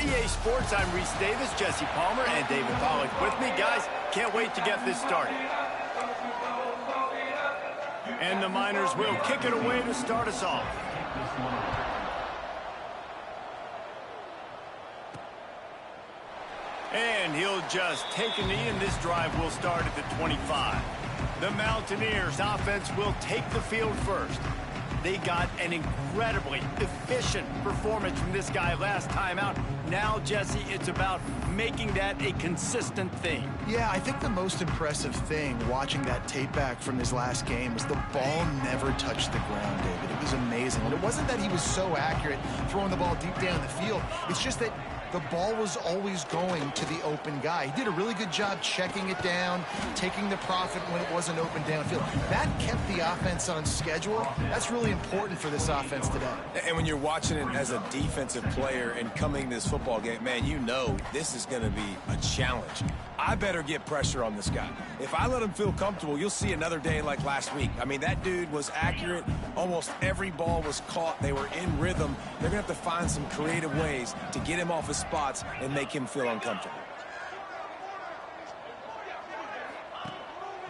EA Sports, I'm Reese Davis, Jesse Palmer, and David Pollack with me. Guys, can't wait to get this started. And the Miners will kick it away to start us off. And he'll just take a knee, and this drive will start at the 25. The Mountaineers offense will take the field first. They got an incredibly efficient performance from this guy last time out. Now, Jesse, it's about making that a consistent thing. Yeah, I think the most impressive thing watching that tape back from his last game was the ball never touched the ground, David. It was amazing. And it wasn't that he was so accurate throwing the ball deep down the field. It's just that the ball was always going to the open guy. He did a really good job checking it down, taking the profit when it wasn't open downfield. That kept the offense on schedule. That's really important for this offense today. And when you're watching it as a defensive player and coming to this football game, man, you know this is going to be a challenge. I better get pressure on this guy. If I let him feel comfortable, you'll see another day like last week. I mean, that dude was accurate. Almost every ball was caught. They were in rhythm. They're going to have to find some creative ways to get him off his spots and make him feel uncomfortable.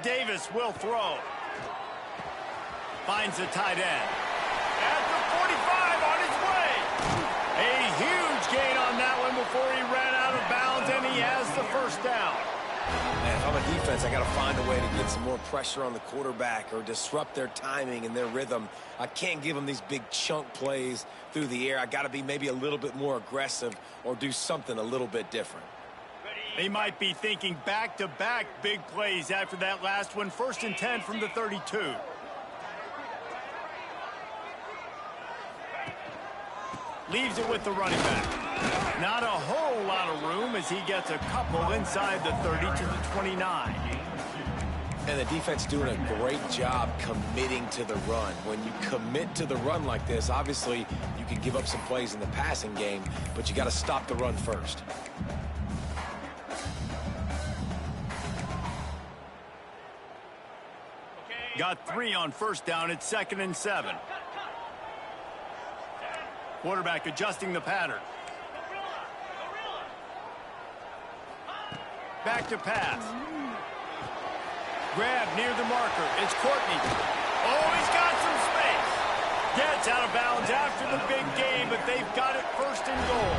Davis will throw. Finds the tight end. At the 45 on his way. A huge gain on that one before he ran out of bounds, and he has the first down. Man, if I'm a defense, I got to find a way to get some more pressure on the quarterback or disrupt their timing and their rhythm. I can't give them these big chunk plays through the air. I got to be maybe a little bit more aggressive or do something a little bit different. They might be thinking back-to-back big plays after that last one. 1st and 10 from the 32. Leaves it with the running back. Not a whole lot of room as he gets a couple inside the 30 to the 29. And the defense doing a great job committing to the run. When you commit to the run like this, obviously you can give up some plays in the passing game, but you got to stop the run first. Got 3 on 1st down. It's 2nd and 7. Quarterback adjusting the pattern. Back to pass. Grab near the marker. It's Courtney. Oh, he's got some space. Gets out of bounds after the big game, but they've got it 1st and goal.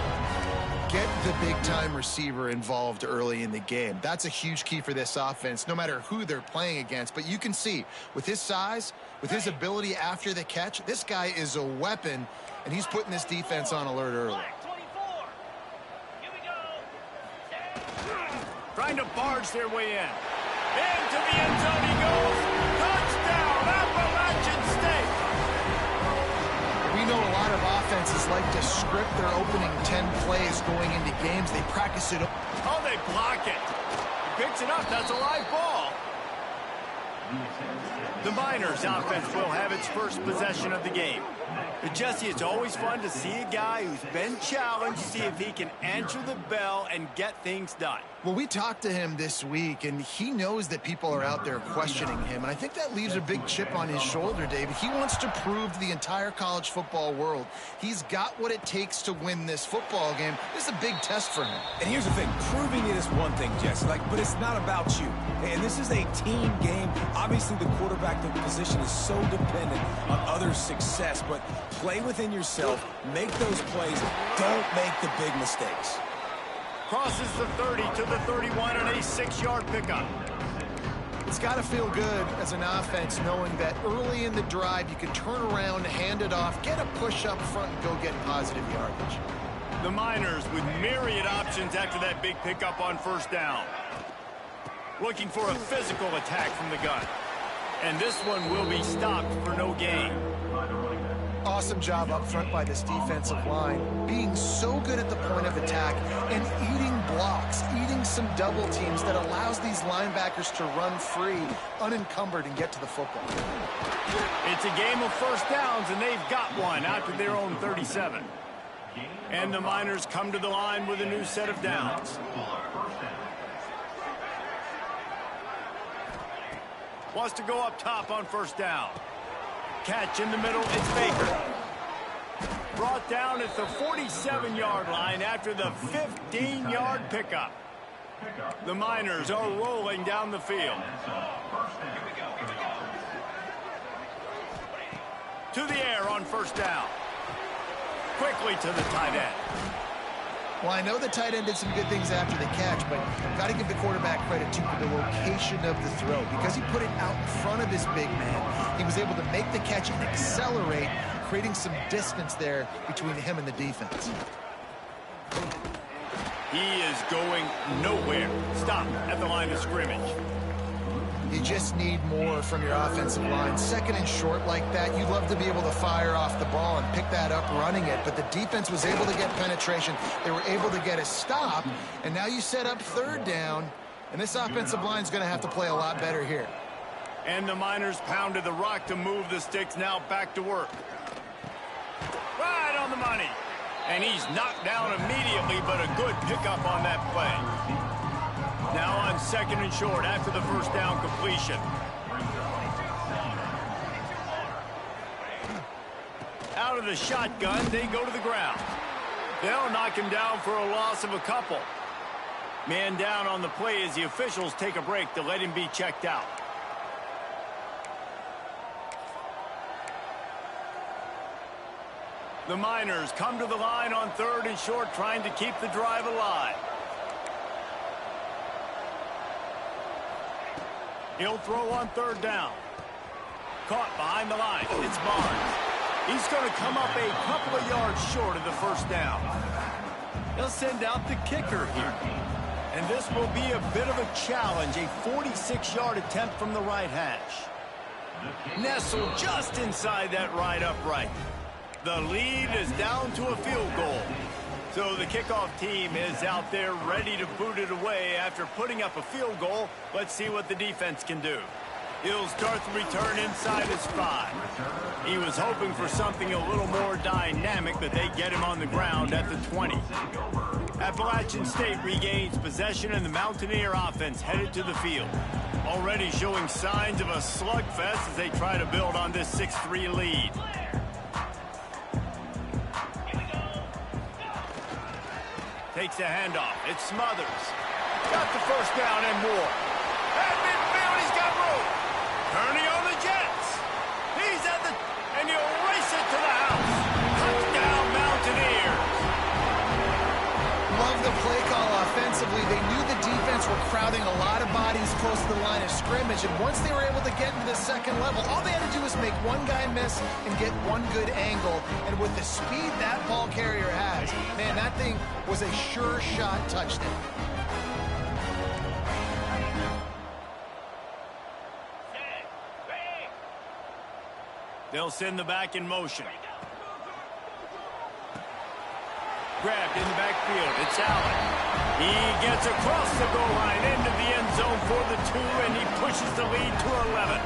Get the big-time receiver involved early in the game. That's a huge key for this offense, no matter who they're playing against. But you can see, with his size, with his ability after the catch, this guy is a weapon, and he's putting this defense on alert early. Trying to barge their way in. Into the end zone he goes. Touchdown, Appalachian State. We know a lot of offenses like to script their opening 10 plays going into games. They practice it. Oh, they block it. He picks it up. That's a live ball. The Miners offense will have its first possession of the game. But Jesse, it's always fun to see a guy who's been challenged, see if he can answer the bell and get things done. Well, we talked to him this week, and he knows that people are out there questioning him. And I think that leaves a big chip on his shoulder, David. He wants to prove to the entire college football world he's got what it takes to win this football game. This is a big test for him. And here's the thing. Proving it is one thing, Jesse, but it's not about you. And this is a team game. Obviously, the quarterback position is so dependent on others' success, but play within yourself, make those plays, don't make the big mistakes. Crosses the 30 to the 31 on a 6-yard pickup. It's got to feel good as an offense knowing that early in the drive you can turn around, hand it off, get a push up front, and go get positive yardage. The Miners with myriad options after that big pickup on 1st down. Looking for a physical attack from the gun. And this one will be stopped for no gain. Awesome job up front by this defensive line, being so good at the point of attack and eating blocks, eating some double teams that allows these linebackers to run free, unencumbered, and get to the football. It's a game of 1st downs, and they've got one out to their own 37. And the Miners come to the line with a new set of downs. Wants to go up top on 1st down. Catch in the middle, it's Baker. Brought down at the 47-yard line after the 15-yard pickup. The Miners are rolling down the field. To the air on first down. Quickly to the tight end. Well, I know the tight end did some good things after the catch, but got to give the quarterback credit, too, for the location of the throw. Because he put it out in front of his big man, he was able to make the catch and accelerate, creating some distance there between him and the defense. He is going nowhere. Stop at the line of scrimmage. You just need more from your offensive line. Second and short like that, you'd love to be able to fire off the ball and pick that up running it, but the defense was able to get penetration. They were able to get a stop, and now you set up third down, and this offensive line is going to have to play a lot better here. And the Miners pounded the rock to move the sticks. Now back to work. Right on the money. And he's knocked down immediately, but a good pickup on that play. Now on second and short after the first down completion. Out of the shotgun, they go to the ground. They'll knock him down for a loss of a couple. Man down on the play as the officials take a break to let him be checked out. The Miners come to the line on third and short, trying to keep the drive alive. He'll throw on third down. Caught behind the line. It's Barnes. He's going to come up a couple of yards short of the first down. They'll send out the kicker here. And this will be a bit of a challenge, a 46-yard attempt from the right hash. Nestled just inside that right upright. The lead is down to a field goal. So the kickoff team is out there ready to boot it away after putting up a field goal. Let's see what the defense can do. He'll start the return inside his 5. He was hoping for something a little more dynamic, but they get him on the ground at the 20. Appalachian State regains possession, and the Mountaineer offense headed to the field. Already showing signs of a slugfest as they try to build on this 6-3 lead. Takes a handoff. It Smothers. Got the first down and more. At midfield, he's got room. Kearney on the Jets. He's at the... and he'll race it to the house. Touchdown, Mountaineers. Love the play call offensively. They knew the defense were crowding a lot of bodies close to the line of scrimmage, and once they were able to get into the second level, all they had to do was make one guy miss and get one good angle. And with the speed that ball carrier has, man, that thing was a sure shot touchdown. They'll send the back in motion. Grabbed in the backfield. It's Allen. He gets across the goal line into the end zone for the 2, and he pushes the lead to 11.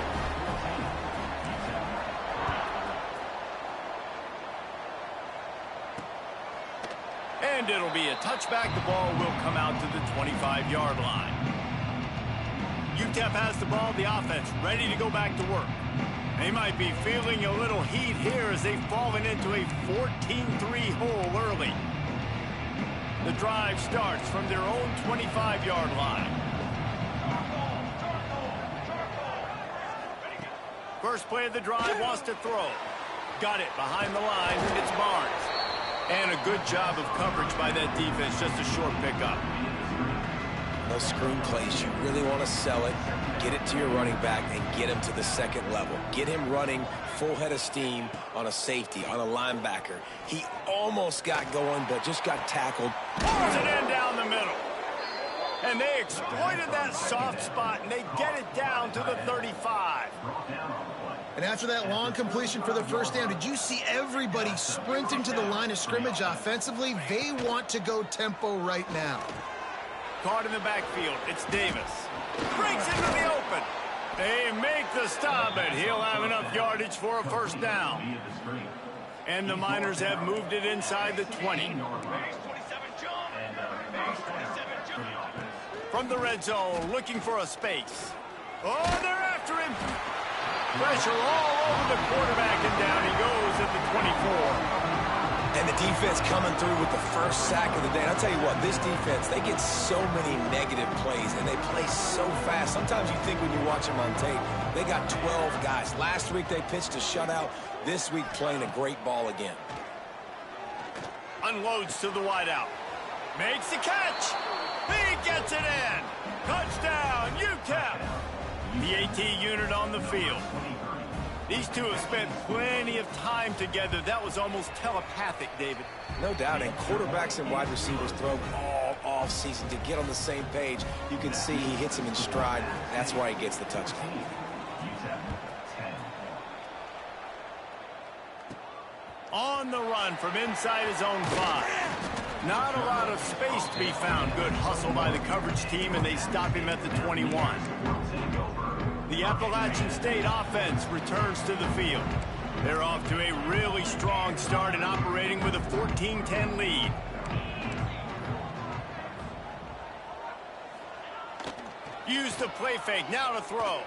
And it'll be a touchback. The ball will come out to the 25-yard line. UTEP has the ball, the offense ready to go back to work. They might be feeling a little heat here as they've fallen into a 14-3 hole early. The drive starts from their own 25-yard line. First play of the drive, wants to throw. Got it behind the line. It's Barnes. And a good job of coverage by that defense. Just a short pickup. Those screen plays, you really want to sell it, get it to your running back, and get him to the second level. Get him running full head of steam on a safety, on a linebacker. He almost got going, but just got tackled. Pours it in down the middle. And they exploited that soft spot, and they get it down to the 35. And after that long completion for the first down, did you see everybody sprinting to the line of scrimmage offensively? They want to go tempo right now. Caught in the backfield. It's Davis. Breaks into the open. They make the stop, but he'll have enough yardage for a first down. And the Miners have moved it inside the 20. From the red zone, looking for a space. Oh, they're after him. Pressure all over the quarterback, and down he goes at the 24. And the defense coming through with the first sack of the day. And I'll tell you what, this defense, they get so many negative plays, and they play so fast. Sometimes you think when you watch them on tape, they got 12 guys. Last week they pitched a shutout. This week playing a great ball again. Unloads to the wideout. Makes the catch. He gets it in. Touchdown, UTEP. The AT unit on the field. These two have spent plenty of time together. That was almost telepathic, David. No doubt, and quarterbacks and wide receivers throw all off season to get on the same page. You can see he hits him in stride. That's why he gets the touchdown. On the run from inside his own 5. Not a lot of space to be found. Good hustle by the coverage team, and they stop him at the 21. The Appalachian State offense returns to the field. They're off to a really strong start and operating with a 14-10 lead. Use the play fake, now to throw.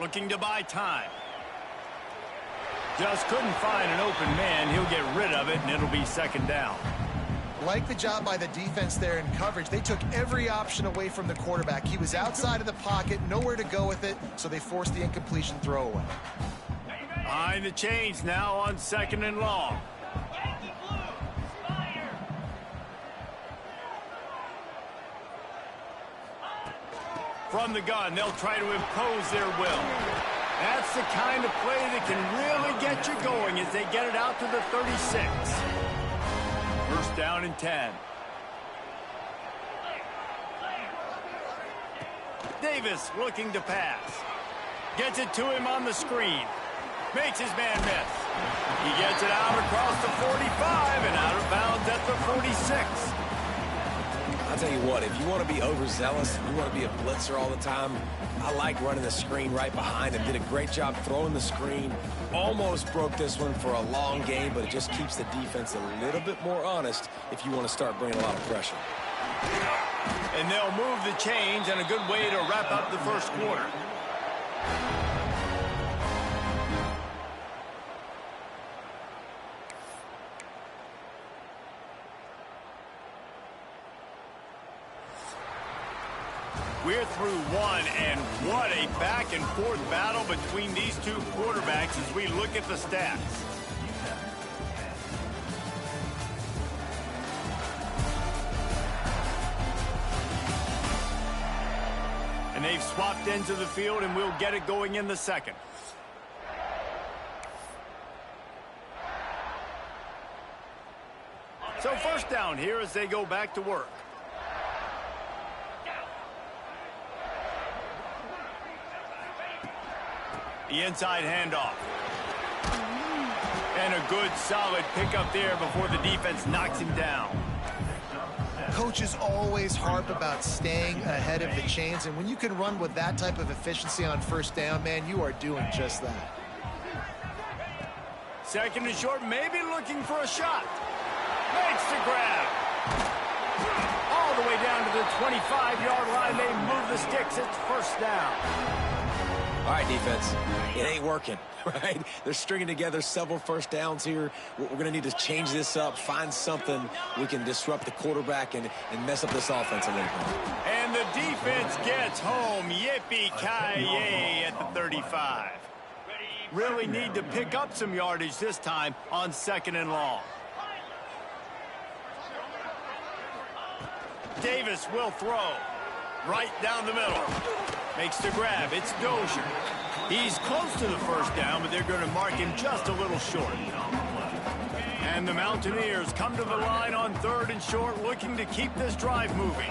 Looking to buy time. Just couldn't find an open man. He'll get rid of it, and it'll be second down. Like the job by the defense there in coverage. They took every option away from the quarterback. He was outside of the pocket, nowhere to go with it, so they forced the incompletion throwaway. Behind the chains now on 2nd and long. From the gun, they'll try to impose their will. That's the kind of play that can really get you going as they get it out to the 36. First down and 10. Davis looking to pass. Gets it to him on the screen. Makes his man miss. He gets it out across the 45 and out of bounds at the 46. I'll tell you what, if you want to be overzealous, you want to be a blitzer all the time, I like running the screen right behind him. Did a great job throwing the screen. Almost broke this one for a long game, but it just keeps the defense a little bit more honest if you want to start bringing a lot of pressure. And they'll move the chains, and a good way to wrap up the first quarter. We're through one, and what a back-and-forth battle between these two quarterbacks as we look at the stats. And they've swapped into the field, and we'll get it going in the second. So first down here as they go back to work. The inside handoff. And a good, solid pickup there before the defense knocks him down. Coaches always harp about staying ahead of the chains, and when you can run with that type of efficiency on first down, man, you are doing just that. Second and short, maybe looking for a shot. Makes the grab. All the way down to the 25-yard line. They move the sticks. It's first down. All right, defense, it ain't working, right? They're stringing together several first downs here. We're going to need to change this up, find something we can disrupt the quarterback and mess up this offense a little bit. And the defense gets home. Yippee-ki-yay at the 35. Really need to pick up some yardage this time on 2nd and long. Davis will throw. Right down the middle. Makes the grab. It's Dozier. He's close to the first down, but they're going to mark him just a little short. And the Mountaineers come to the line on 3rd and short, looking to keep this drive moving.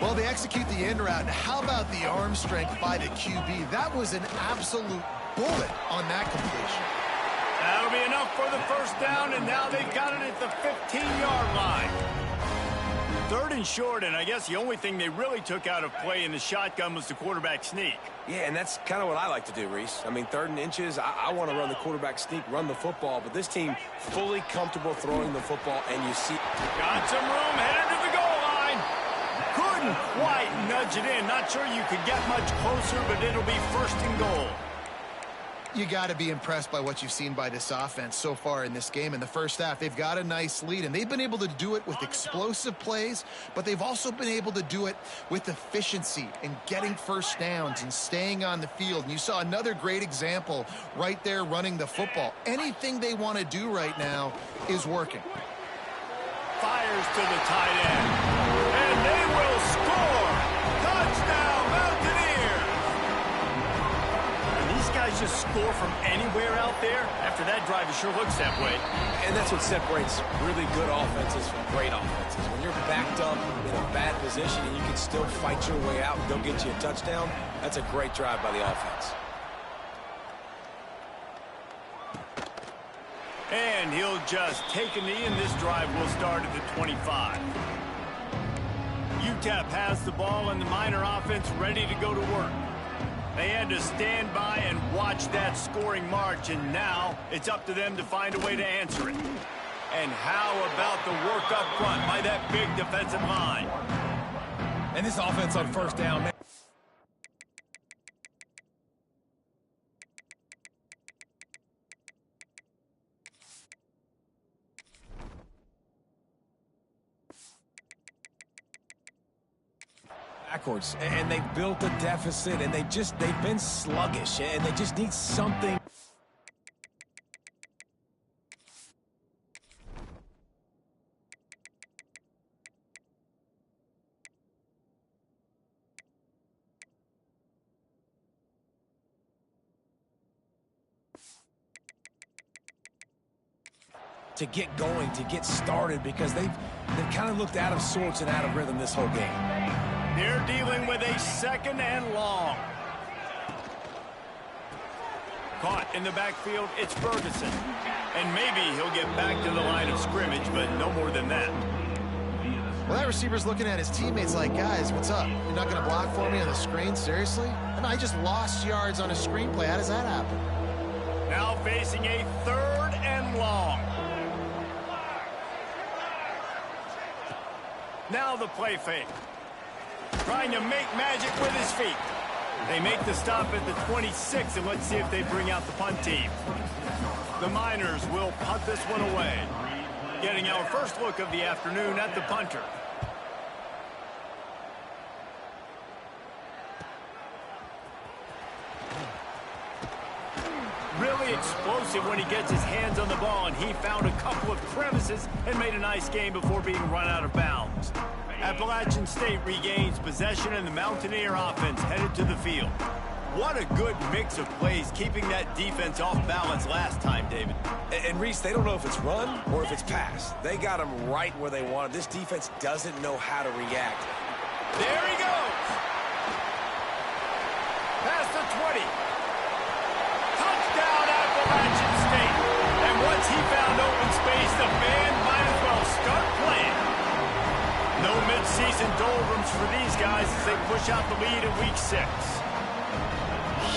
Well, they execute the in route. And how about the arm strength by the QB? That was an absolute bullet on that completion. That'll be enough for the first down, and now they've got it at the 15-yard line. 3rd and short, and I guess the only thing they really took out of play in the shotgun was the quarterback sneak. Yeah, and that's kind of what I like to do, Reese. I mean, 3rd and inches, I want to run the quarterback sneak, run the football, but this team fully comfortable throwing the football, and you see... Got some room, headed to the goal line. Couldn't quite nudge it in. Not sure you could get much closer, but it'll be 1st and goal. You got to be impressed by what you've seen by this offense so far in this game. In the first half, they've got a nice lead, and they've been able to do it with explosive plays, but they've also been able to do it with efficiency and getting first downs and staying on the field. And you saw another great example right there running the football. Anything they want to do right now is working. Fires to the tight end, and they will score. Touchdown, Mountaineers! And these guys just score from anywhere out there. After that drive, it sure looks that way. And that's what separates really good offenses from great offenses. When you're backed up in a bad position and you can still fight your way out and go get you a touchdown, that's a great drive by the offense. And he'll just take a knee, and this drive will start at the 25. UTEP has the ball, and the Miner offense ready to go to work. They had to stand by and watch that scoring march, and now it's up to them to find a way to answer it. And how about the work up front by that big defensive line? And this offense on first down, man. Backwards, and they've built a deficit, and they've been sluggish, and they just need something to get going, to get started, because they've kind of looked out of sorts and out of rhythm this whole game. They're dealing with a second and long. Caught in the backfield, it's Ferguson. And maybe he'll get back to the line of scrimmage, but no more than that. Well, that receiver's looking at his teammates like, guys, what's up? You're not going to block for me on the screen? Seriously? And I just lost yards on a screenplay. How does that happen? Now facing a third and long. Now the play fake. Trying to make magic with his feet. They make the stop at the 26, and let's see if they bring out the punt team. The Miners will punt this one away. Getting our first look of the afternoon at the punter. Really explosive when he gets his hands on the ball, and he found a couple of crevices and made a nice game before being run out of bounds. Appalachian State regains possession, and the Mountaineer offense headed to the field. What a good mix of plays, keeping that defense off balance last time, David. And Reese, they don't know if it's run or if it's pass. They got them right where they want it. This defense doesn't know how to react. There he goes. Past the 20. Touchdown, Appalachian State. And once he found open space, the band might as well start playing. No mid-season doldrums for these guys as they push out the lead in Week 6.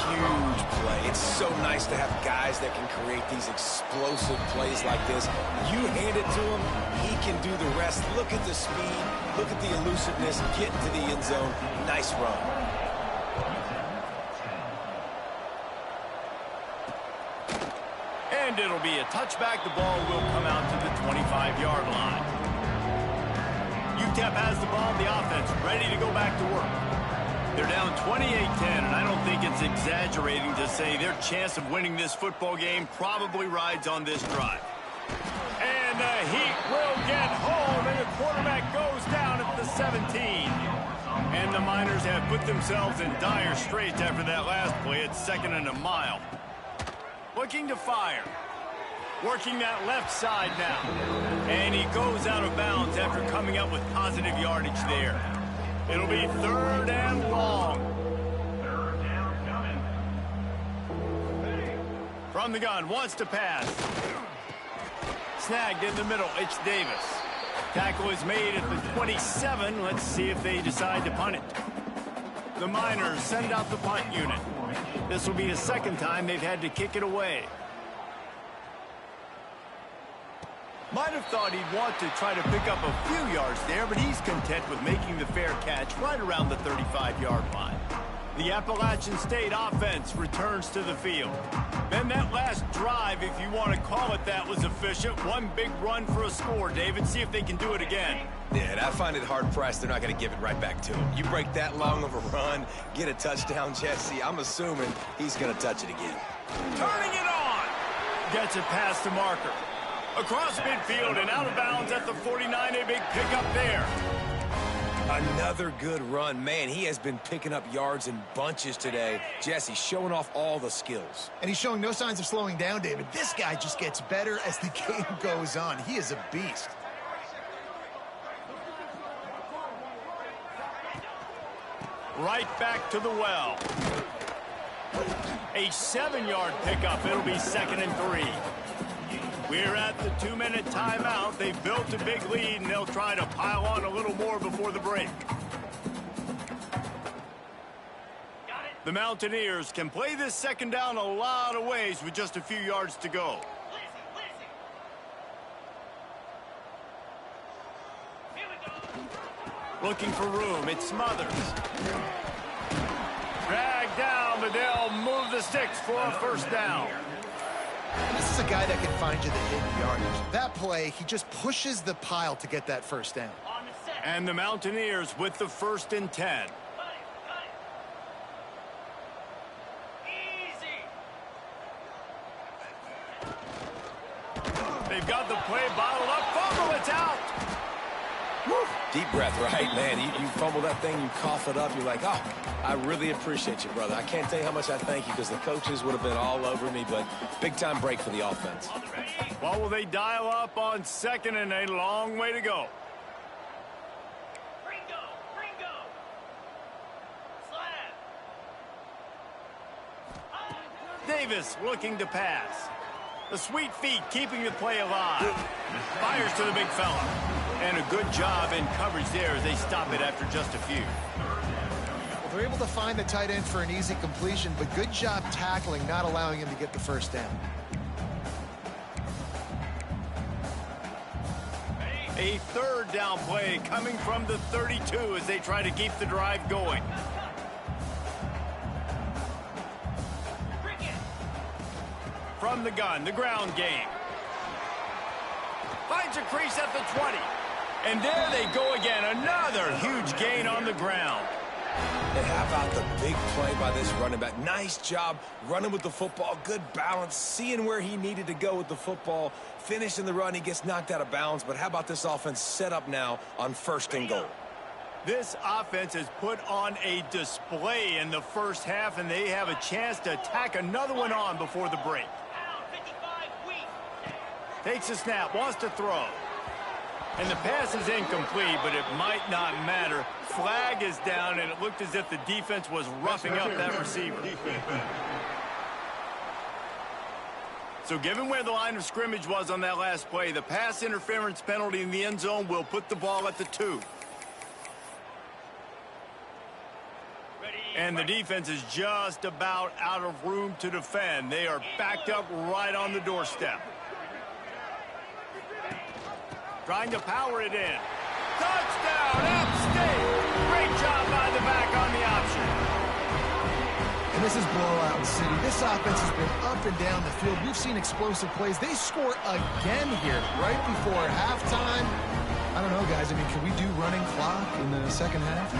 Huge play. It's so nice to have guys that can create these explosive plays like this. You hand it to him, he can do the rest. Look at the speed, look at the elusiveness, get into the end zone. Nice run. And it'll be a touchback. The ball will come out to the 25-yard line. UTEP has the ball, the offense ready to go back to work. They're down 28-10, and I don't think it's exaggerating to say their chance of winning this football game probably rides on this drive. And the Heat will get home, and the quarterback goes down at the 17. And the Miners have put themselves in dire straits after that last play. It's second and a mile. Looking to fire. Working that left side now. And he goes out of bounds after coming up with positive yardage there. It'll be third and long. From the gun, wants to pass. Snagged in the middle, it's Davis. Tackle is made at the 27. Let's see if they decide to punt it. The Miners send out the punt unit. This will be the second time they've had to kick it away. Might have thought he'd want to try to pick up a few yards there, but he's content with making the fair catch right around the 35-yard line. The Appalachian State offense returns to the field. Then that last drive, if you want to call it that, was efficient. One big run for a score, David. See if they can do it again. Yeah, and I find it hard-pressed they're not going to give it right back to him. You break that long of a run, get a touchdown, Jesse, I'm assuming he's going to touch it again. Turning it on! Gets it past the marker. Across midfield and out of bounds at the 49, a big pickup there. Another good run. Man, he has been picking up yards in bunches today. Jesse showing off all the skills. And he's showing no signs of slowing down, David. This guy just gets better as the game goes on. He is a beast. Right back to the well. A 7-yard pickup. It'll be 2nd and 3. We're at the 2-minute timeout. They've built a big lead, and they'll try to pile on a little more before the break. The Mountaineers can play this second down a lot of ways with just a few yards to go. Looking for room. It's Smothers. Drag down, but they'll move the sticks for a first down. This is a guy that can find you the hidden yardage. That play, he just pushes the pile to get that first down. And the Mountaineers with the 1st and 10. They've got the play bottled up. Fumble, it's out. Woo. Deep breath, right, man? You fumble that thing, you cough it up, you're like, oh, I really appreciate you, brother. I can't tell you how much I thank you because the coaches would have been all over me, but big-time break for the offense. What will they dial up on 2nd and a long way to go? Ringo. Slab. Davis looking to pass. The sweet feet keeping the play alive. Fires to the big fella. And a good job in coverage there as they stop it after just a few. Well, they're able to find the tight end for an easy completion, but good job tackling, not allowing him to get the first down. A 3rd down play coming from the 32 as they try to keep the drive going. From the gun, the ground game. Finds a crease at the 20. And there they go again. Another huge gain on the ground. And how about the big play by this running back? Nice job running with the football. Good balance, seeing where he needed to go with the football. Finishing the run, he gets knocked out of bounds. But how about this offense set up now on 1st and goal? This offense has put on a display in the first half, and they have a chance to tack another one on before the break. Takes a snap, wants to throw. And the pass is incomplete, but it might not matter. Flag is down, and it looked as if the defense was roughing up that receiver. So given where the line of scrimmage was on that last play, the pass interference penalty in the end zone will put the ball at the 2. And the defense is just about out of room to defend. They are backed up right on the doorstep. Trying to power it in. Touchdown, AppSt! Great job by the back on the option. And this is blowout city. This offense has been up and down the field. We've seen explosive plays. They score again here right before halftime. I don't know, guys. I mean, can we do running clock in the second half?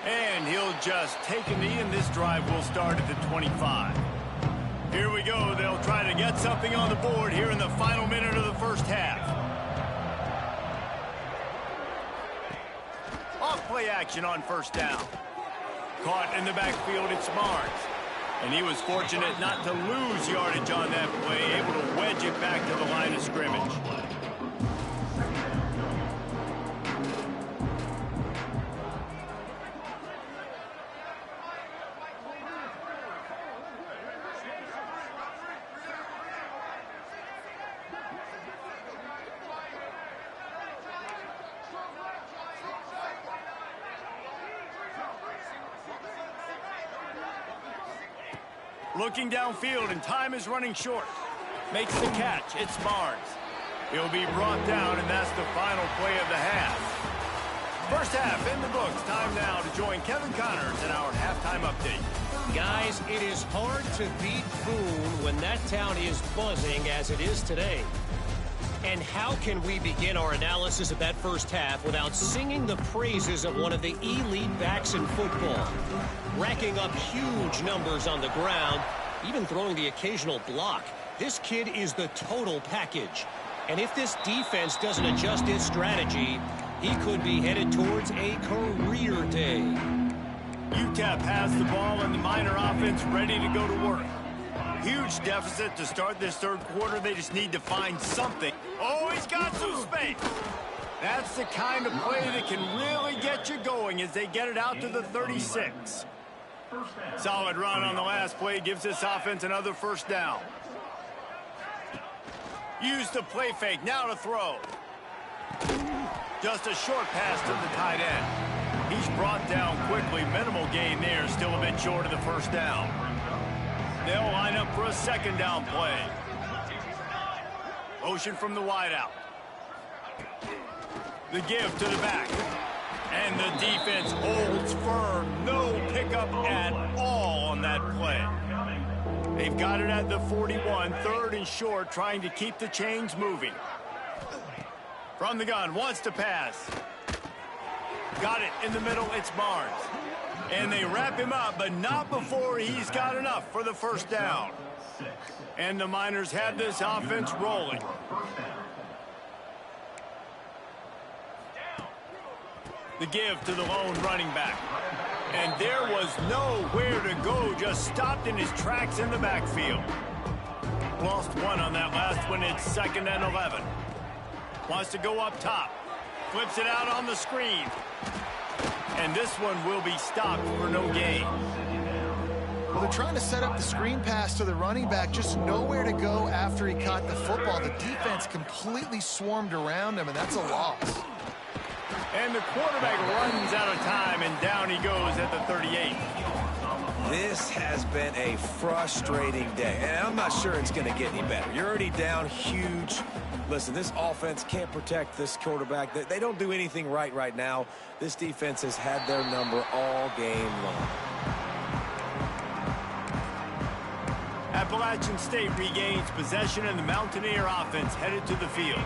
And he'll just take a knee, and this drive will start at the 25. Here we go. They'll try to get something on the board here in the final minute of the first half. Off play action on 1st down. Caught in the backfield, it's Barnes. And he was fortunate not to lose yardage on that play, able to wedge it back to the line of scrimmage. Looking downfield, and time is running short. Makes the catch. It's Barnes. He'll be brought down, and that's the final play of the half. First half in the books. Time now to join Kevin Connors in our halftime update. Guys, it is hard to beat Boone when that town is buzzing as it is today. And how can we begin our analysis of that first half without singing the praises of one of the elite backs in football? Racking up huge numbers on the ground, even throwing the occasional block. This kid is the total package. And if this defense doesn't adjust its strategy, he could be headed towards a career day. UTEP has the ball and the Miner offense ready to go to work. Huge deficit to start this third quarter. They just need to find something. Oh, he's got some space. That's the kind of play that can really get you going as they get it out to the 36. Solid run on the last play gives this offense another first down. Use the play fake, now to throw. Just a short pass to the tight end. He's brought down quickly. Minimal gain there, still a bit short of the first down. They'll line up for a second down play. Motion from the wideout. The give to the back. And the defense holds firm. No pickup at all on that play. They've got it at the 41, third and short, trying to keep the chains moving. From the gun, wants to pass. Got it in the middle, it's Barnes. And they wrap him up, but not before he's got enough for the first down. And the Miners have this offense rolling. The give to the lone running back. And there was nowhere to go, just stopped in his tracks in the backfield. Lost one on that last one. It's 2nd and 11. Wants to go up top. Flips it out on the screen. And this one will be stopped for no gain. Well, they're trying to set up the screen pass to the running back, just nowhere to go after he caught the football. The defense completely swarmed around him, and that's a loss. And the quarterback runs out of time, and down he goes at the 38. This has been a frustrating day, and I'm not sure it's going to get any better. You're already down huge. Listen, this offense can't protect this quarterback. They don't do anything right now. This defense has had their number all game long. Appalachian State regains possession, and the Mountaineer offense headed to the field.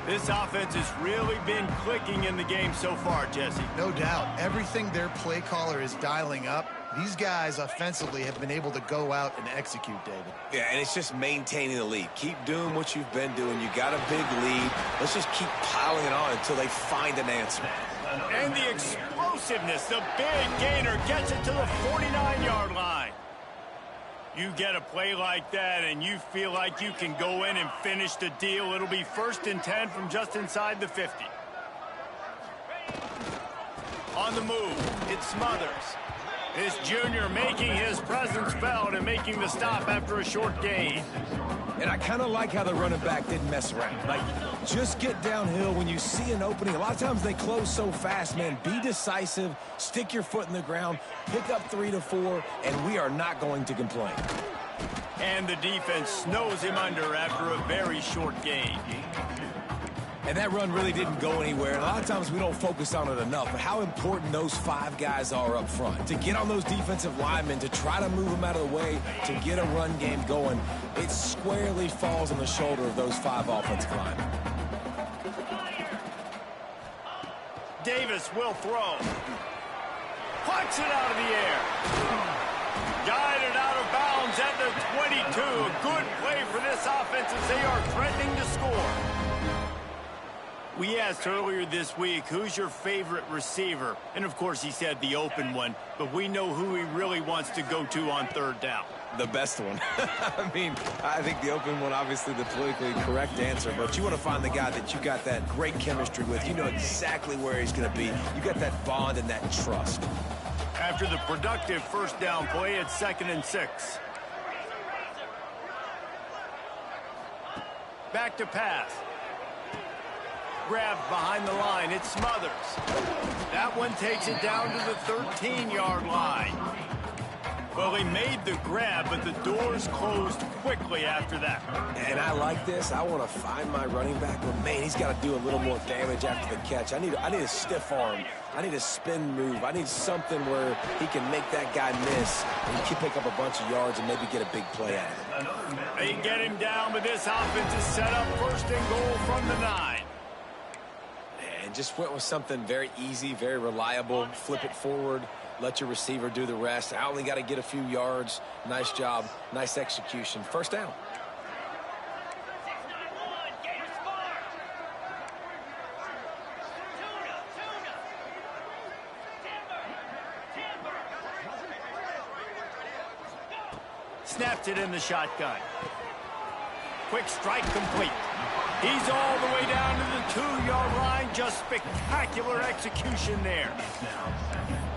This offense has really been clicking in the game so far, Jesse. No doubt. Everything their play caller is dialing up, these guys offensively have been able to go out and execute, David. Yeah, and it's just maintaining the lead. Keep doing what you've been doing. You got a big lead. Let's just keep piling it on until they find an answer. And the explosiveness, the big gainer gets it to the 49-yard line. You get a play like that and you feel like you can go in and finish the deal. It'll be 1st and 10 from just inside the 50. On the move, it's Smothers. This junior making his presence felt and making the stop after a short gain. And I kind of like how the running back didn't mess around. Like, just get downhill when you see an opening. A lot of times they close so fast, man. Be decisive, stick your foot in the ground, pick up 3 to 4, and we are not going to complain. And the defense snows him under after a very short gain. And that run really didn't go anywhere. And a lot of times we don't focus on it enough, but how important those 5 guys are up front. To get on those defensive linemen, to try to move them out of the way, to get a run game going, it squarely falls on the shoulder of those 5 offensive linemen. Davis will throw. Plucks it out of the air. Guided out of bounds at the 22. A good play for this offense as they are threatening to score. We asked earlier this week, who's your favorite receiver? And, of course, he said the open one, but we know who he really wants to go to on 3rd down. The best one. I mean, I think the open one, obviously the politically correct answer, but you want to find the guy that you got that great chemistry with. You know exactly where he's going to be. You got that bond and that trust. After the productive first down play, it's 2nd and 6. Back to pass. Grabbed behind the line, it's Smothers. That one takes it down to the 13-yard line. Well, he made the grab, but the doors closed quickly after that. And I like this. I want to find my running back, but man, he's got to do a little more damage after the catch. I need a stiff arm. I need a spin move. I need something where he can make that guy miss and he can pick up a bunch of yards and maybe get a big play out of it. They get him down, but this offense is set up first and goal from the 9. And just went with something very easy, very reliable. Flip it forward. Let your receiver do the rest. I only got to get a few yards. Nice job. Nice execution. First down. Snapped it in the shotgun. Quick strike complete. He's all the way down to the 2-yard line. Just spectacular execution there.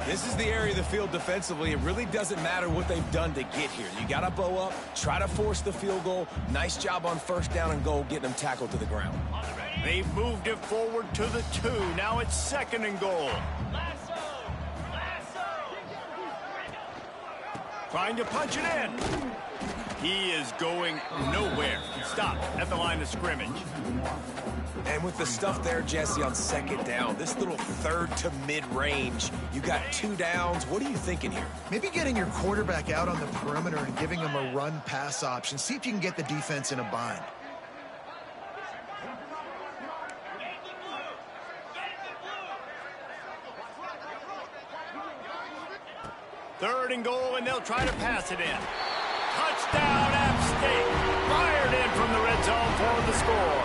This is the area of the field defensively. It really doesn't matter what they've done to get here. You got to bow up, try to force the field goal. Nice job on first down and goal, getting them tackled to the ground. They've moved it forward to the 2. Now it's second and goal. Trying to punch it in. He is going nowhere. Stop at the line of scrimmage. And with the stuff there, Jesse, on second down, this little third to mid-range, you got 2 downs. What are you thinking here? Maybe getting your quarterback out on the perimeter and giving him a run-pass option. See if you can get the defense in a bind. Third and goal, and they'll try to pass it in. Touchdown, AppSt. Fired in from the red zone for the score.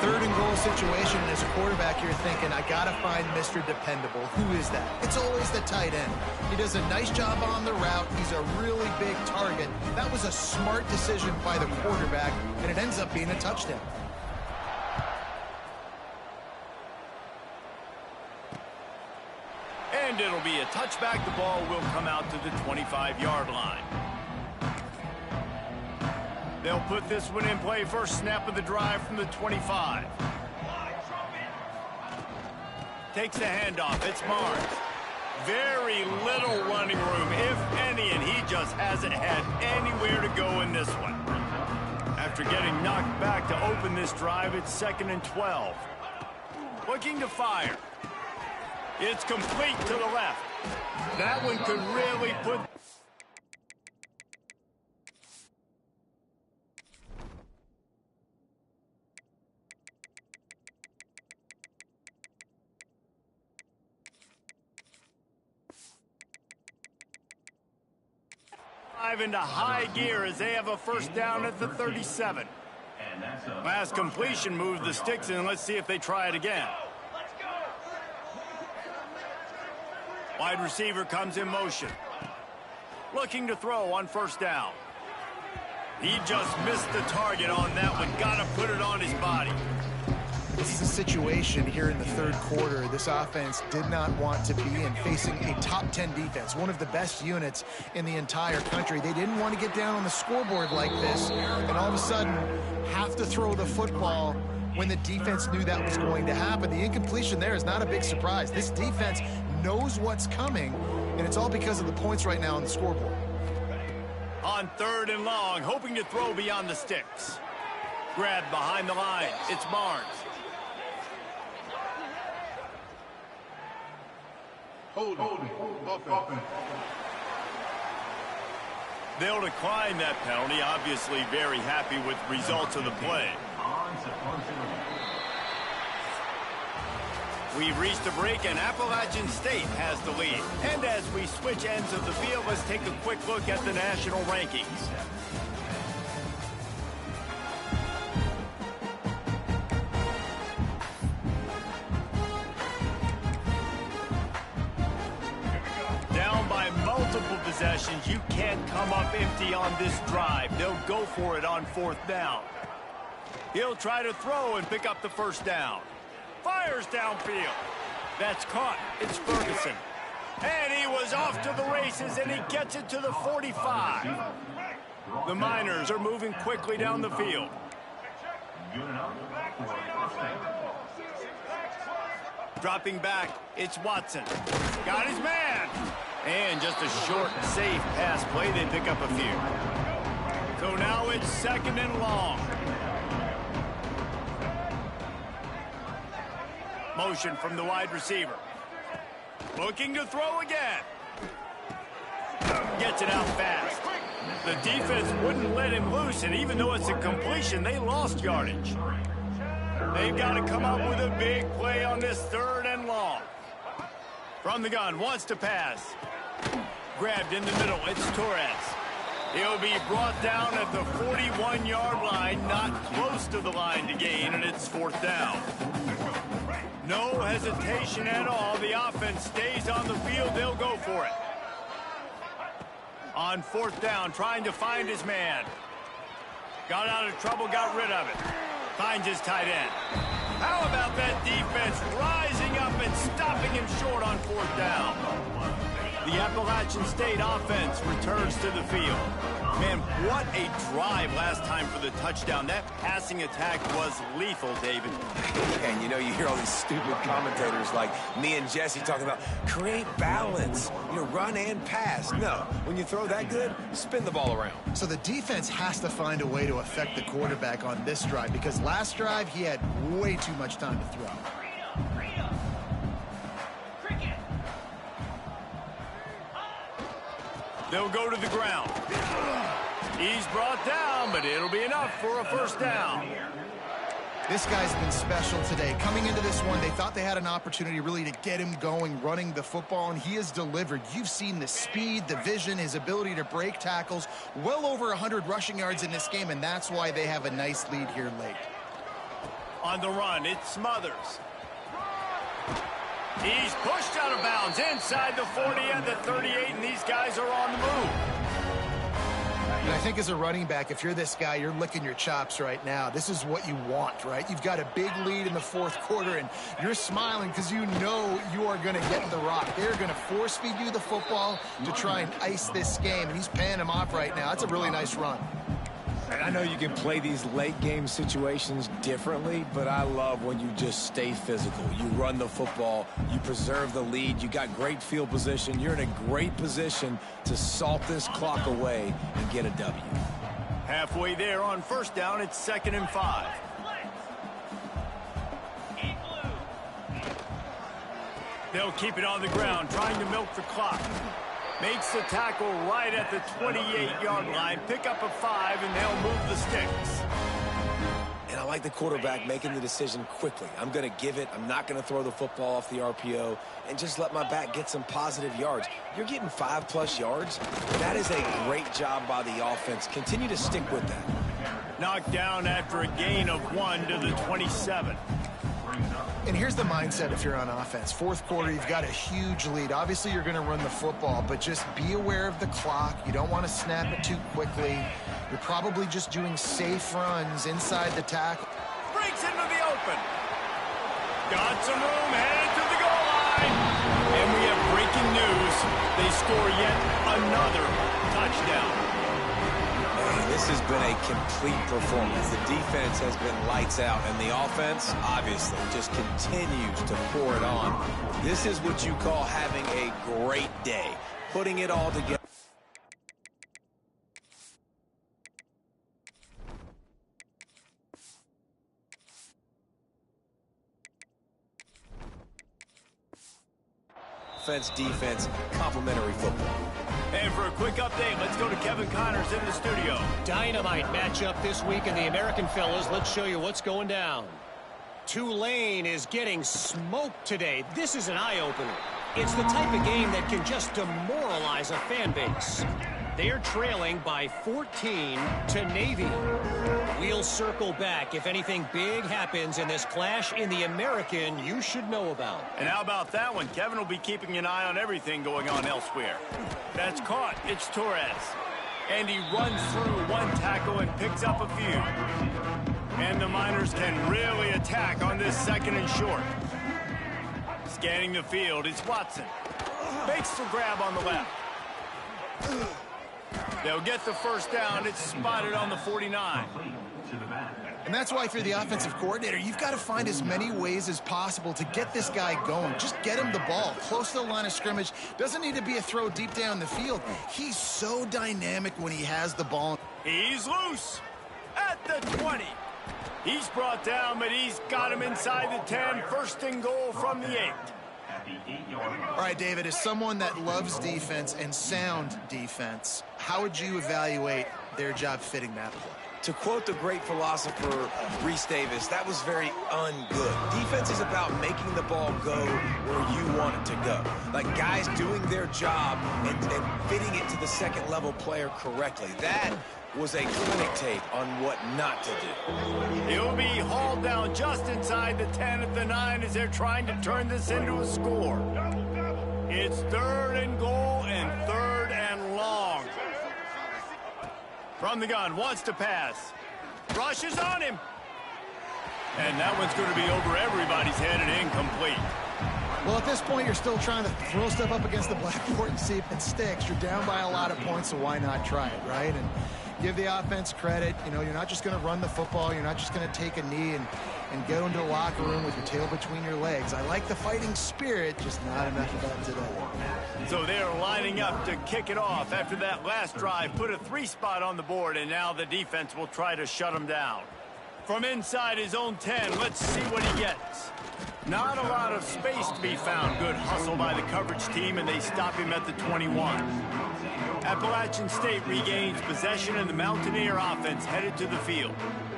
Third and goal situation, and as a quarterback, you're thinking, I got to find Mr. Dependable. Who is that? It's always the tight end. He does a nice job on the route. He's a really big target. That was a smart decision by the quarterback, and it ends up being a touchdown. And it'll be a touchback. The ball will come out to the 25-yard line. They'll put this one in play. First snap of the drive from the 25. Takes the handoff. It's Barnes. Very little running room, if any, and he just hasn't had anywhere to go in this one. After getting knocked back to open this drive, it's second and 12. Looking to fire. It's complete to the left. That one could really put... into high gear as they have a first down at the 37. Last completion moved the sticks in. Let's see if they try it again. Wide receiver comes in motion. Looking to throw on first down. He just missed the target on that one. Got to put it on his body. This is a situation here in the third quarter. This offense did not want to be in facing a top 10 defense, one of the best units in the entire country. They didn't want to get down on the scoreboard like this, and all of a sudden have to throw the football when the defense knew that was going to happen. The incompletion there is not a big surprise. This defense knows what's coming, and it's all because of the points right now on the scoreboard. On third and long, hoping to throw beyond the sticks. Grabbed behind the line. It's Barnes. They'll decline that penalty. Obviously very happy with the results of the play. We've reached a break, and Appalachian State has the lead. And as we switch ends of the field, let's take a quick look at the national rankings. Down by multiple possessions, you can't come up empty on this drive. They'll go for it on fourth down. He'll try to throw and pick up the first down. Fires downfield. That's caught. It's Ferguson. And he was off to the races, and he gets it to the 45. The Miners are moving quickly down the field. Dropping back, it's Watson. Got his man. And just a short, safe pass play. They pick up a few. So now it's 2nd and long. Motion from the wide receiver. Looking to throw again. Gets it out fast. The defense wouldn't let him loose, and even though it's a completion, they lost yardage. They've got to come up with a big play on this 3rd and long. From the gun, wants to pass. Grabbed in the middle, it's Torres. He'll be brought down at the 41-yard line, not close to the line to gain, and it's 4th down. No hesitation at all. The offense stays on the field. They'll go for it. On 4th down, trying to find his man. Got out of trouble, got rid of it. Finds his tight end. How about that defense rising up and stopping him short on 4th down? The Appalachian State offense returns to the field. Man, what a drive last time for the touchdown. That passing attack was lethal, David. And you know, you hear all these stupid commentators like me and Jesse talking about create balance, run and pass. No, when you throw that good, spin the ball around. So the defense has to find a way to affect the quarterback on this drive, because last drive he had way too much time to throw. They'll go to the ground. He's brought down, but it'll be enough for a 1st down. This guy's been special today. Coming into this one, they thought they had an opportunity really to get him going, running the football, and he has delivered. You've seen the speed, the vision, his ability to break tackles. Well over 100 rushing yards in this game, and that's why they have a nice lead here late. On the run, it's Smothers. He's pushed out of bounds inside the 40 and the 38, and these guys are on the move. And I think as a running back, if you're this guy, you're licking your chops right now. This is what you want, right? You've got a big lead in the 4th quarter, and you're smiling because you know you are going to get the rock. They're going to force feed you the football to try and ice this game, and he's paying him off right now. That's a really nice run. And I know you can play these late-game situations differently, but I love when you just stay physical. You run the football, you preserve the lead, you got great field position, you're in a great position to salt this clock away and get a W. Halfway there on 1st down, it's 2nd and 5. They'll keep it on the ground, trying to milk the clock. Makes the tackle right at the 28-yard line. Pick up a 5, and they'll move the sticks. And I like the quarterback making the decision quickly. I'm going to give it. I'm not going to throw the football off the RPO and just let my back get some positive yards. You're getting 5+ yards. That is a great job by the offense. Continue to stick with that. Knocked down after a gain of 1 to the 27. And here's the mindset if you're on offense. 4th quarter, you've got a huge lead. Obviously, you're going to run the football, but just be aware of the clock. You don't want to snap it too quickly. You're probably just doing safe runs inside the tackle. Breaks into the open. Got some room, headed to the goal line. And we have breaking news. They score yet another touchdown. This has been a complete performance. The defense has been lights out, and the offense, obviously, just continues to pour it on. This is what you call having a great day, putting it all together. Offense, defense, complementary football. And for a quick update, let's go to Kevin Connors in the studio. Dynamite matchup this week in the American fellas. Let's show you what's going down. Tulane is getting smoked today. This is an eye-opener. It's the type of game that can just demoralize a fan base. They're trailing by 14 to Navy. We'll circle back if anything big happens in this clash in the American you should know about. And how about that one? Kevin will be keeping an eye on everything going on elsewhere. That's caught. It's Torres. And he runs through one tackle and picks up a few. And the Miners can really attack on this 2nd and short. Scanning the field, it's Watson. Makes the grab on the left. They'll get the first down. It's spotted on the 49. And that's why if you're the offensive coordinator, you've got to find as many ways as possible to get this guy going. Just get him the ball close to the line of scrimmage. Doesn't need to be a throw deep down the field. He's so dynamic when he has the ball. He's loose at the 20. He's brought down, but he's got him inside the 10. First and goal from the 8. All right, David, as someone that loves defense and sound defense, how would you evaluate their job fitting that play? To quote the great philosopher Reese Davis, that was very ungood. Defense is about making the ball go where you want it to go. Like guys doing their job and fitting it to the second-level player correctly. That was a clinic tape on what not to do. He'll be hauled down just inside the 10 at the 9 as they're trying to turn this into a score. It's 3rd and goal and 3rd and long. From the gun, wants to pass. Rushes on him. And that one's going to be over everybody's head and incomplete. Well, at this point, you're still trying to throw stuff up against the blackboard and see if it sticks. You're down by a lot of points, so why not try it, right? And give the offense credit. You know, you're not just going to run the football. You're not just going to take a knee and go into the locker room with your tail between your legs. I like the fighting spirit, just not enough of that today. So they're lining up to kick it off after that last drive. Put a 3 spot on the board, and now the defense will try to shut him down. From inside his own 10, let's see what he gets. Not a lot of space to be found. Good hustle by the coverage team, and they stop him at the 21. Appalachian State regains possession, and the Mountaineer offense headed to the field.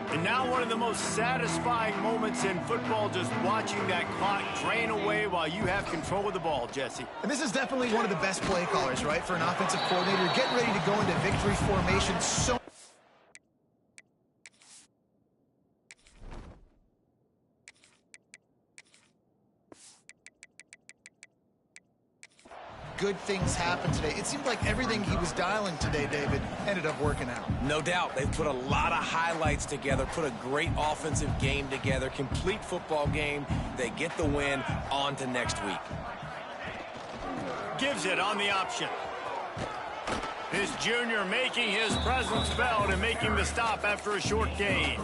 And now one of the most satisfying moments in football, just watching that clock drain away while you have control of the ball, Jesse. And this is definitely one of the best play callers, right, for an offensive coordinator. Getting ready to go into victory formation. So good things happen today. It seemed like everything he was dialing today, David, ended up working out. No doubt. They've put a lot of highlights together, put a great offensive game together, complete football game. They get the win. On to next week. Gives it on the option. This junior making his presence felt and making the stop after a short gain.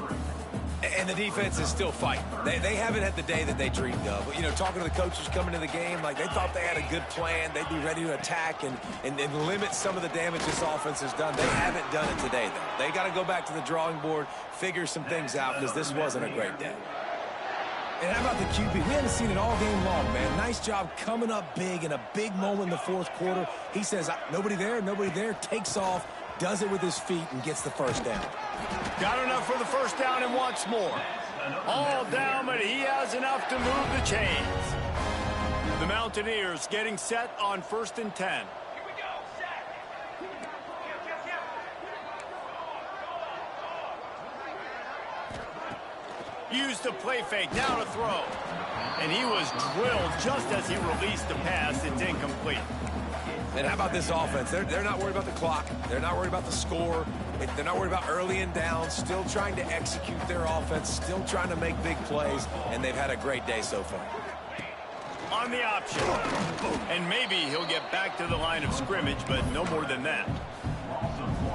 And the defense is still fighting. They haven't had the day that they dreamed of. But, you know, talking to the coaches coming into the game, like they thought they had a good plan. They'd be ready to attack and limit some of the damage this offense has done. They haven't done it today, though. They got to go back to the drawing board, figure some things out, because this wasn't a great day. And how about the QB? We haven't seen it all game long, man. Nice job coming up big in a big moment in the fourth quarter. He says, nobody there, takes off, does it with his feet, and gets the first down. Got enough for the first down and wants more. All down, but he has enough to move the chains. The Mountaineers getting set on 1st and 10. Used the play fake, now to throw. And he was drilled just as he released the pass. It's incomplete. And how about this offense? They're not worried about the clock. They're not worried about the score. They're not worried about early and down. Still trying to execute their offense. Still trying to make big plays. And they've had a great day so far. On the option. And maybe he'll get back to the line of scrimmage, but no more than that.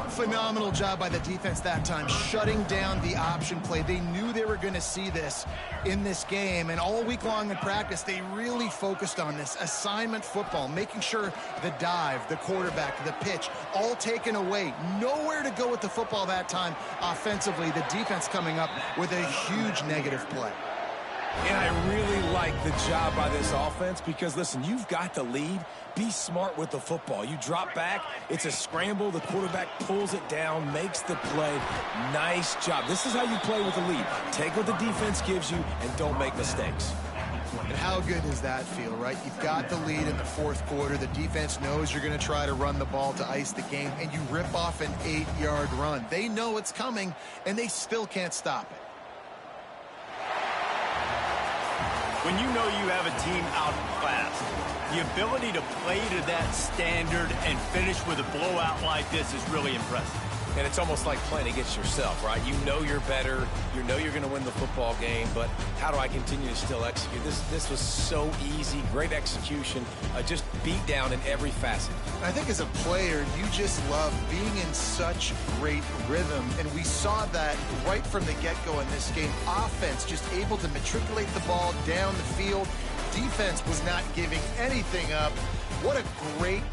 Phenomenal job by the defense that time, shutting down the option play. They knew they were going to see this in this game, and all week long in practice, they really focused on this assignment football, making sure the dive, the quarterback, the pitch, all taken away. Nowhere to go with the football that time offensively. The defense coming up with a huge negative play. And I really like the job by this offense because, listen, you've got the lead. Be smart with the football. You drop back, it's a scramble. The quarterback pulls it down, makes the play. Nice job. This is how you play with the lead. Take what the defense gives you and don't make mistakes. And how good does that feel, right? You've got the lead in the fourth quarter. The defense knows you're going to try to run the ball to ice the game, and you rip off an 8-yard run. They know it's coming, and they still can't stop it. When you know you have a team outclassed, the ability to play to that standard and finish with a blowout like this is really impressive. And it's almost like playing against yourself, right? You know you're better. You know you're going to win the football game, but how do I continue to still execute? This was so easy. Great execution. Just beat down in every facet. I think as a player, you just love being in such great rhythm, and we saw that right from the get-go in this game. Offense just able to matriculate the ball down the field. Defense was not giving anything up. What a great